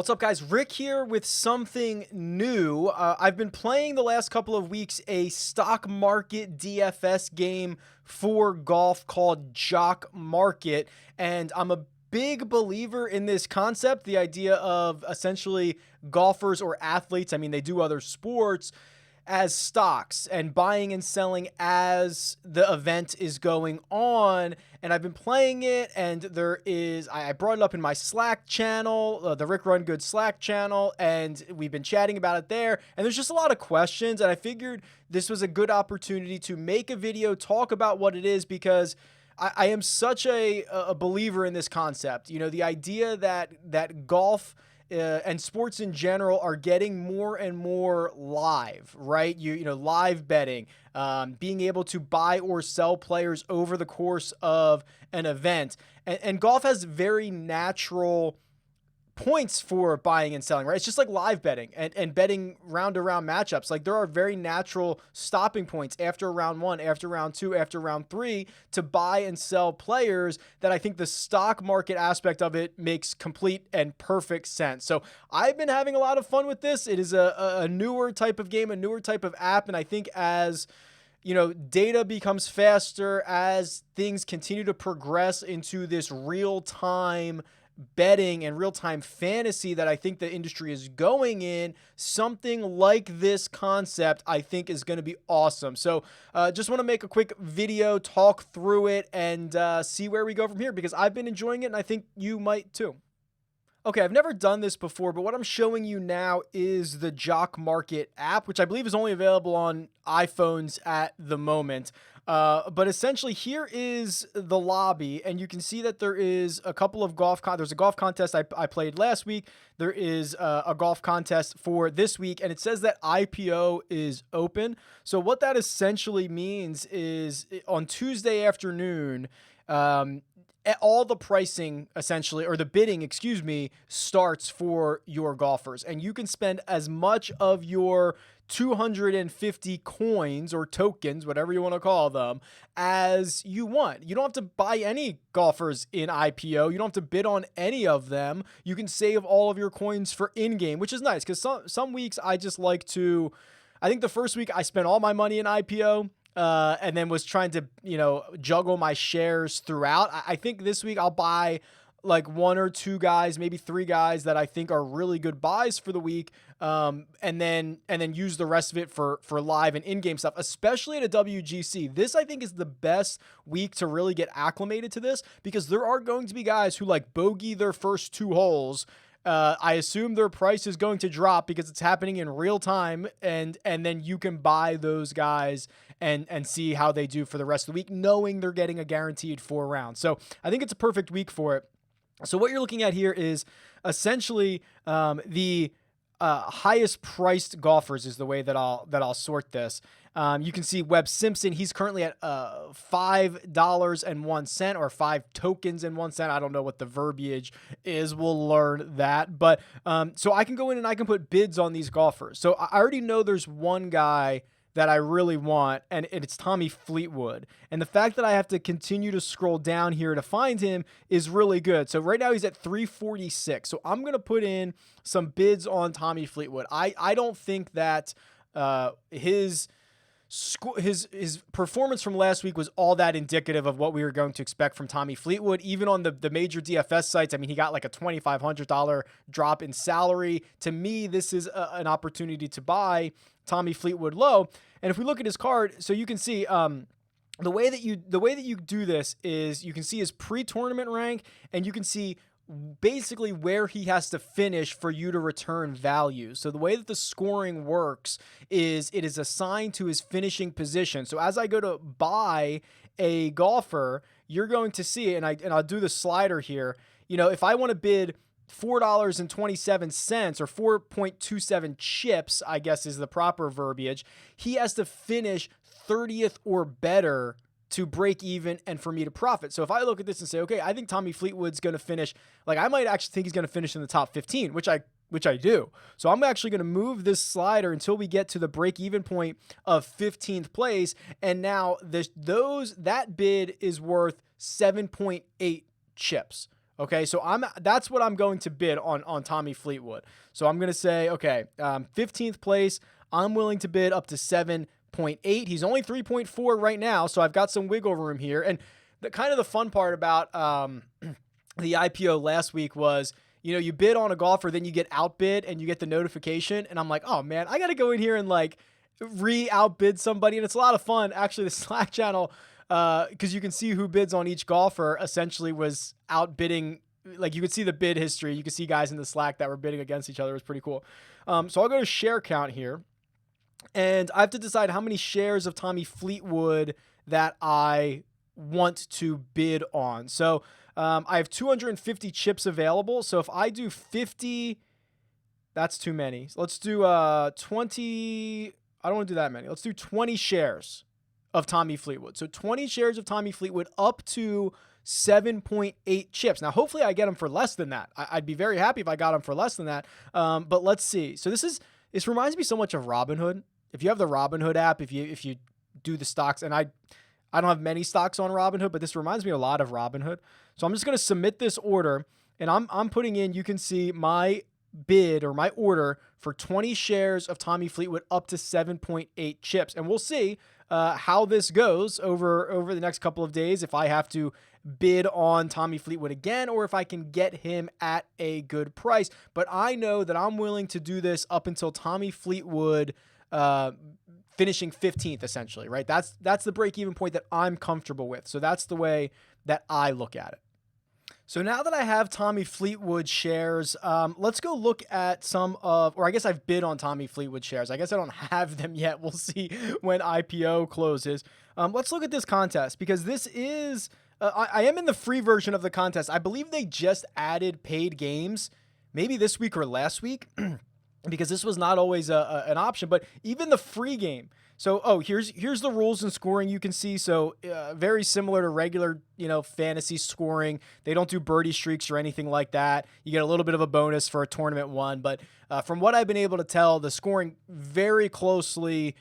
What's up, guys? Rick here with something new. I've been playing the last couple of weeks a stock market DFS game for golf called Jock Market, and I'm a big believer in this concept, the idea of essentially golfers or athletes, I mean, they do other sports, as stocks and buying and selling as the event is going on. And I've been playing it, and I brought it up in my Slack channel, the RickRunGood Slack channel, and we've been chatting about it there. And there's just a lot of questions, and I figured this was a good opportunity to make a video, talk about what it is, because I am such a believer in this concept. You know, the idea that golf and sports in general are getting more and more live, right? You know, live betting, being able to buy or sell players over the course of an event. And golf has very natural points for buying and selling, right? It's just like live betting and betting round to round matchups. Like, there are very natural stopping points after round one, after round two, after round three to buy and sell players that I think the stock market aspect of it makes complete and perfect sense. So I've been having a lot of fun with this. It is a newer type of game, a newer type of app. And I think as you know, data becomes faster, as things continue to progress into this real-time betting and real-time fantasy that I think the industry is going in, something like this concept I think is going to be awesome. So just want to make a quick video, talk through it, and see where we go from here, because I've been enjoying it and I think you might too. Okay, I've never done this before, but what I'm showing you now is the Jock Market app, which I believe is only available on iPhones at the moment. But essentially, here is the lobby, and you can see that there is a couple of there's a golf contest I played last week. There is a golf contest for this week, and it says that IPO is open. So what that essentially means is on Tuesday afternoon, all the pricing essentially, or the bidding, excuse me, starts for your golfers, and you can spend as much of your 250 coins or tokens, whatever you want to call them, as you want. You don't have to buy any golfers in IPO. You don't have to bid on any of them. You can save all of your coins for in-game, which is nice, because some weeks I just like to, I think the first week I spent all my money in IPO, and then was trying to, you know, juggle my shares throughout. I think this week I'll buy like one or two guys, maybe three guys that I think are really good buys for the week, and then use the rest of it for live and in-game stuff, especially at a WGC. This, I think, is the best week to really get acclimated to this, because there are going to be guys who like bogey their first two holes. I assume their price is going to drop because it's happening in real time, and then you can buy those guys and see how they do for the rest of the week, knowing they're getting a guaranteed 4 rounds. So I think it's a perfect week for it. So what you're looking at here is essentially the highest priced golfers is the way that I'll sort this. You can see Webb Simpson. He's currently at $5.01 or 5 tokens and 1 cent. I don't know what the verbiage is. We'll learn that. But so I can go in and I can put bids on these golfers. So I already know there's one guy that I really want, and it's Tommy Fleetwood. And the fact that I have to continue to scroll down here to find him is really good. So right now he's at 346. So I'm going to put in some bids on Tommy Fleetwood. I don't think that his performance from last week was all that indicative of what we were going to expect from Tommy Fleetwood. Even on the major DFS sites, I mean, he got like a $2,500 drop in salary. To me, this is an opportunity to buy Tommy Fleetwood low. And if we look at his card, so you can see the way that you do this is you can see his pre-tournament rank, and you can see basically where he has to finish for you to return value. So the way that the scoring works is it is assigned to his finishing position. So as I go to buy a golfer, you're going to see, and I'll do the slider here. You know, if I want to bid $4.27 or 4.27 chips, I guess is the proper verbiage, he has to finish 30th or better to break even and for me to profit. So if I look at this and say, okay, I think Tommy Fleetwood's going to finish, like I might actually think he's going to finish in the top 15, which I do. So I'm actually going to move this slider until we get to the break even point of 15th place. And now that bid is worth 7.8 chips. Okay, so that's what I'm going to bid on Tommy Fleetwood. So I'm going to say, okay, 15th place, I'm willing to bid up to 7.8. He's only 3.4 right now, so I've got some wiggle room here. And the fun part about the IPO last week was, you bid on a golfer, then you get outbid and you get the notification. And I'm like, oh man, I got to go in here and like outbid somebody. And it's a lot of fun. Actually, the Slack channel, because you can see who bids on each golfer, essentially was outbidding. Like you could see the bid history. You could see guys in the Slack that were bidding against each other. It was pretty cool. So I'll go to share count here. And I have to decide how many shares of Tommy Fleetwood that I want to bid on. So I have 250 chips available. So if I do 50, that's too many. So let's do 20. I don't want to do that many. Let's do 20 shares of Tommy Fleetwood. So 20 shares of Tommy Fleetwood up to 7.8 chips. Now, hopefully I get them for less than that. I'd be very happy if I got them for less than that. But let's see. So this reminds me so much of Robinhood. If you have the Robinhood app, if you do the stocks, and I don't have many stocks on Robinhood, but this reminds me a lot of Robinhood. So I'm just going to submit this order, and I'm putting in, you can see my bid or my order for 20 shares of Tommy Fleetwood up to 7.8 chips. And we'll see how this goes over the next couple of days, if I have to bid on Tommy Fleetwood again or if I can get him at a good price. But I know that I'm willing to do this up until Tommy Fleetwood finishing 15th, essentially, right? That's the break-even point that I'm comfortable with. So that's the way that I look at it. So now that I have Tommy Fleetwood shares, let's go look at or I guess I've bid on Tommy Fleetwood shares. I guess I don't have them yet. We'll see when IPO closes. Let's look at this contest because this is, I am in the free version of the contest. I believe they just added paid games, maybe this week or last week, because this was not always an option, but even the free game. So, here's the rules and scoring you can see. So, very similar to regular, fantasy scoring. They don't do birdie streaks or anything like that. You get a little bit of a bonus for a tournament won. But from what I've been able to tell, the scoring very closely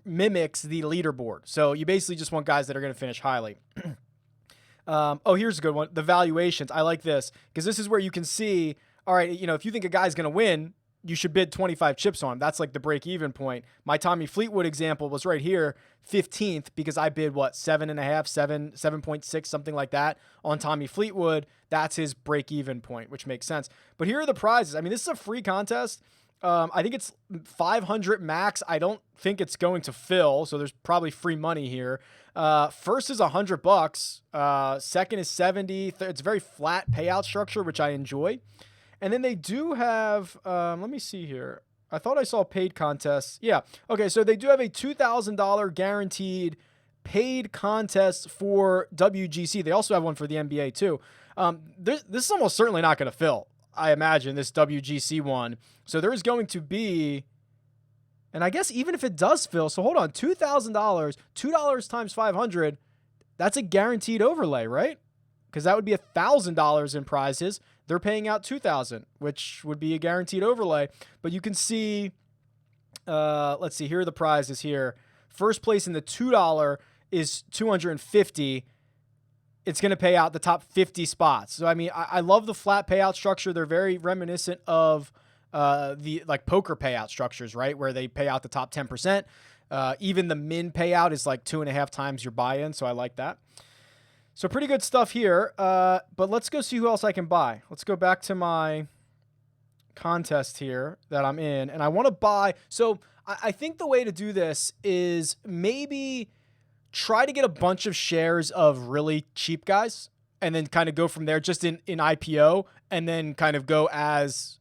mimics the leaderboard. So, you basically just want guys that are going to finish highly. Here's a good one. The valuations. I like this because this is where you can see, all right, if you think a guy's going to win, you should bid 25 chips on him. That's like the break-even point. My Tommy Fleetwood example was right here, 15th, because I bid, 7.6, something like that on Tommy Fleetwood. That's his break-even point, which makes sense. But here are the prizes. I mean, this is a free contest. I think it's 500 max. I don't think it's going to fill, so there's probably free money here. First is $100. Second is 70. It's a very flat payout structure, which I enjoy. And then they do have, let me see here. I thought I saw paid contests. Yeah. Okay. So they do have a $2,000 guaranteed paid contest for WGC. They also have one for the NBA too. This is almost certainly not going to fill, I imagine, this WGC one. So there is going to be, and I guess even if it does fill, so hold on, $2,000, $2 times 500, that's a guaranteed overlay, right? Because that would be $1,000 in prizes. They're paying out $2,000, which would be a guaranteed overlay. But you can see, let's see, here are the prizes here. First place in the $2 is $250. It's going to pay out the top 50 spots. So, I mean, I love the flat payout structure. They're very reminiscent of the like poker payout structures, right? Where they pay out the top 10%. Even the min payout is like 2.5 times your buy-in. So I like that. So pretty good stuff here, but let's go see who else I can buy. Let's go back to my contest here that I'm in, and I want to buy. So I think the way to do this is maybe try to get a bunch of shares of really cheap guys and then kind of go from there just in IPO and then kind of go as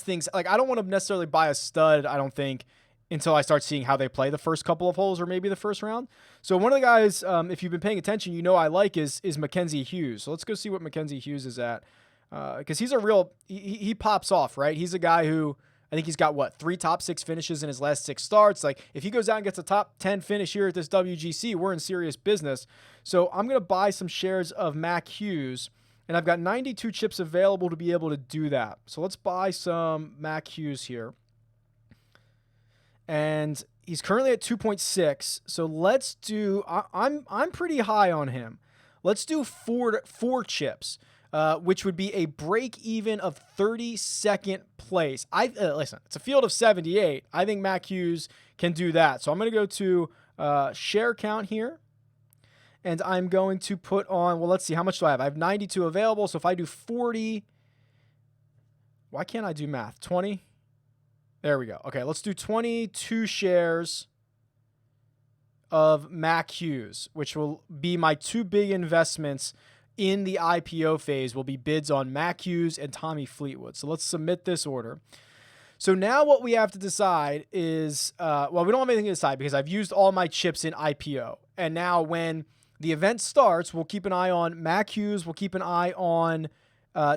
things. Like I don't want to necessarily buy a stud, I don't think, until I start seeing how they play the first couple of holes or maybe the first round. So one of the guys, if you've been paying attention, I like is Mackenzie Hughes. So let's go see what Mackenzie Hughes is at. Because he's a real, he pops off, right? He's a guy who, I think he's got, 3 top 6 finishes in his last 6 starts. Like, if he goes out and gets a top 10 finish here at this WGC, we're in serious business. So I'm going to buy some shares of Mac Hughes, and I've got 92 chips available to be able to do that. So let's buy some Mac Hughes here. And he's currently at 2.6. So let's do, I'm pretty high on him. Let's do four chips, which would be a break even of 32nd place. Listen, it's a field of 78. I think Mac Hughes can do that. So I'm going to go to share count here. And I'm going to put on, well, let's see, how much do I have? I have 92 available. So if I do 40, why can't I do math? 20? There we go. Okay, let's do 22 shares of Mac Hughes, which will be my two big investments in the IPO phase, will be bids on Mac Hughes and Tommy Fleetwood. So let's submit this order. So now what we have to decide is, well, we don't have anything to decide because I've used all my chips in IPO. And now when the event starts, we'll keep an eye on Mac Hughes. We'll keep an eye on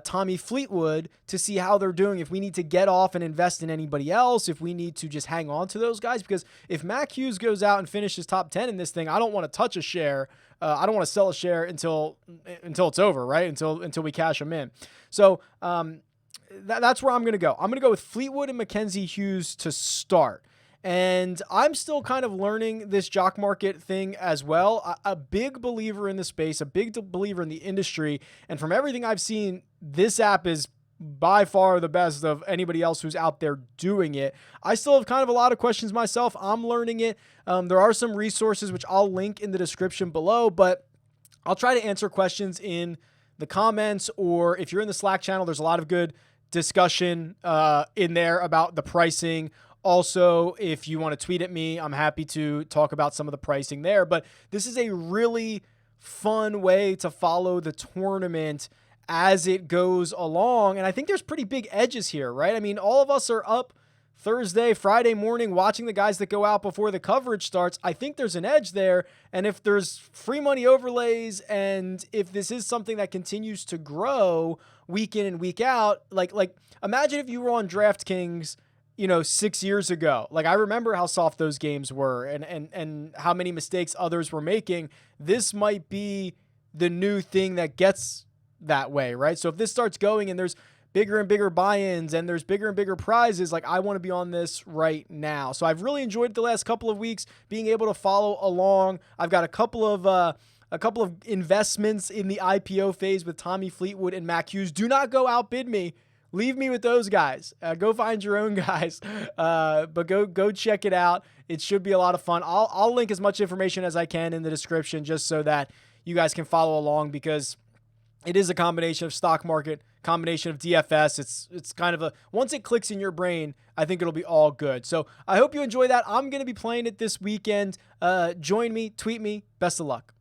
Tommy Fleetwood to see how they're doing. If we need to get off and invest in anybody else, if we need to just hang on to those guys. Because if Mac Hughes goes out and finishes top 10 in this thing, I don't want to touch a share. I don't want to sell a share until it's over, right? Until we cash them in. So that's where I'm going to go. I'm going to go with Fleetwood and Mackenzie Hughes to start. And I'm still kind of learning this jock market thing as well. A big believer in the space, a big believer in the industry. And from everything I've seen, this app is by far the best of anybody else who's out there doing it. I still have kind of a lot of questions myself. I'm learning it. There are some resources which I'll link in the description below, but I'll try to answer questions in the comments, or if you're in the Slack channel, there's a lot of good discussion in there about the pricing. Also, if you want to tweet at me, I'm happy to talk about some of the pricing there. But this is a really fun way to follow the tournament as it goes along. And I think there's pretty big edges here, right? I mean, all of us are up Thursday, Friday morning watching the guys that go out before the coverage starts. I think there's an edge there. And if there's free money overlays, and if this is something that continues to grow week in and week out, like imagine if you were on DraftKings 6 years ago. Like, I remember how soft those games were and how many mistakes others were making. This might be the new thing that gets that way, right? So if this starts going and there's bigger and bigger buy-ins and there's bigger and bigger prizes, like, I want to be on this right now. So I've really enjoyed the last couple of weeks being able to follow along. I've got a couple of investments in the IPO phase with Tommy Fleetwood and Mac Hughes. Do not go outbid me. Leave me with those guys. Go find your own guys, but go check it out. It should be a lot of fun. I'll link as much information as I can in the description just so that you guys can follow along, because it is a combination of stock market, combination of DFS. It's kind of once it clicks in your brain, I think it'll be all good. So I hope you enjoy that. I'm going to be playing it this weekend. Join me, tweet me. Best of luck.